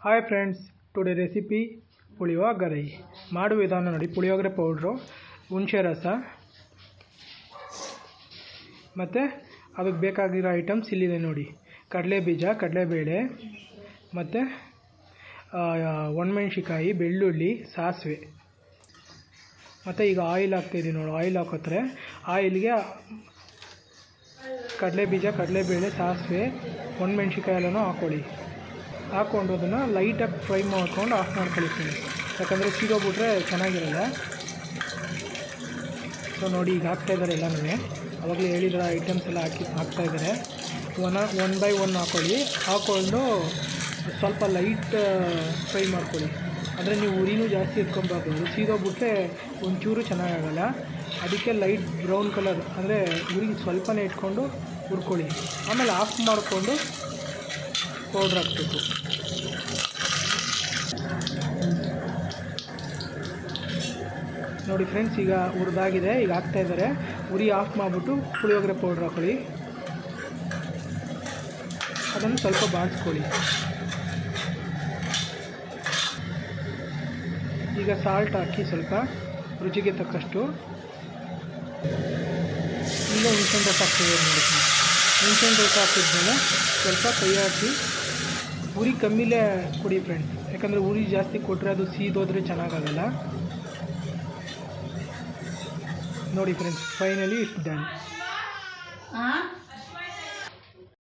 Hi friends, today recipe puliyogare. ಮಾಡುವ ವಿಧಾನ ನೋಡಿ. ಪುಳಿಯೋಗರೆ ಪೌಡ್ರು, ಹುಣಸೆ ರಸ ಮತ್ತು ಅದಕ್ಕೆ ಬೇಕಾಗಿರೋ ಐಟಮ್ಸ್ ಇಲ್ಲಿದೆ ನೋಡಿ. ಕಡಲೆ ಬೀಜ, ಕಡಲೆಬೇಳೆ ಮತ್ತು ಒಣಮೆಣ್ಸಿಕಾಯಿ, ಬೆಳ್ಳುಳ್ಳಿ, ಸಾಸಿವೆ ಮತ್ತು ಈಗ ಆಯಿಲ್ ಹಾಕ್ತಾಯಿದ್ದೀನಿ ನೋಡಿ. ಆಯಿಲ್ ಹಾಕೋತಾರೆ. ಆಯಿಲ್ಗೆ ಕಡಲೆ ಬೀಜ, ಕಡಲೆಬೇಳೆ, ಸಾಸಿವೆ, ಒಣಮೆಣ್ಸಿಕಾಯಿ ಎಲ್ಲನೂ ಹಾಕ್ಕೊಳ್ಳಿ. ಹಾಕ್ಕೊಂಡು ಅದನ್ನು ಲೈಟಾಗಿ ಫ್ರೈ ಮಾಡ್ಕೊಂಡು ಆಫ್ ಮಾಡ್ಕೊಳ್ತೀನಿ, ಯಾಕಂದರೆ ಸೀದೋಗ್ಬಿಟ್ರೆ ಚೆನ್ನಾಗಿರಲ್ಲ. ಸೊ ನೋಡಿ, ಈಗ ಹಾಕ್ತಾಯಿದ್ದಾರೆ ಎಲ್ಲನೂ. ಆವಾಗಲೇ ಹೇಳಿದ್ರೆ ಐಟಮ್ಸ್ ಎಲ್ಲ ಹಾಕ್ತಾಯಿದ್ದಾರೆ. ಒನ್ ಬೈ ಒನ್ ಹಾಕ್ಕೊಂಡು ಸ್ವಲ್ಪ ಲೈಟ್ ಫ್ರೈ ಮಾಡ್ಕೊಳ್ಳಿ. ಅಂದರೆ ನೀವು ಉರಿನೂ ಜಾಸ್ತಿ ಎತ್ಕೊಬಾರ್ದು, ಸೀದೋಗ್ಬಿಟ್ರೆ ಒಂಚೂರು ಚೆನ್ನಾಗಾಗಲ್ಲ. ಅದಕ್ಕೆ ಲೈಟ್ ಬ್ರೌನ್ ಕಲರ್, ಅಂದರೆ ಉರಿ ಸ್ವಲ್ಪನೇ ಇಟ್ಕೊಂಡು ಹುರ್ಕೊಳ್ಳಿ. ಆಮೇಲೆ ಆಫ್ ಮಾಡಿಕೊಂಡು ಪೌಡ್ರ್ ಹಾಕಬೇಕು. ನೋಡಿ ಫ್ರೆಂಡ್ಸ್, ಈಗ ಹುರಿದಾಗಿದೆ. ಈಗ ಹಾಕ್ತಾಯಿದ್ದಾರೆ. ಉರಿ ಆಫ್ ಮಾಡಿಬಿಟ್ಟು ಪುಳಿಯೋಗರೆ ಪೌಡ್ರ್ ಹಾಕೊಳ್ಳಿ. ಅದನ್ನು ಸ್ವಲ್ಪ ಬಾಡಿಸ್ಕೊಳ್ಳಿ. ಈಗ ಸಾಲ್ಟ್ ಹಾಕಿ ಸ್ವಲ್ಪ ರುಚಿಗೆ ತಕ್ಕಷ್ಟು. ಈಗ ಹುಣಸೆ ರಸ ಹಾಕ್ತಿದ್ದೀವಿ ನೋಡಿ. ಹುಣಸೆ ರಸ ಹಾಕಿದ್ಮೇಲೆ ಸ್ವಲ್ಪ ಕೈ ಹಾಕಿ ಉರಿ ಕಮ್ಮಿಲೇ ಕೊಡಿ ಫ್ರೆಂಡ್ಸ್, ಯಾಕಂದರೆ ಉರಿ ಜಾಸ್ತಿ ಕೊಟ್ಟರೆ ಅದು ಸೀದೋದ್ರೆ ಚೆನ್ನಾಗಾಗಲ್ಲ. ನೋಡಿ ಫ್ರೆಂಡ್ಸ್, ಫೈನಲಿ ಇಟ್ಸ್ ಡನ್.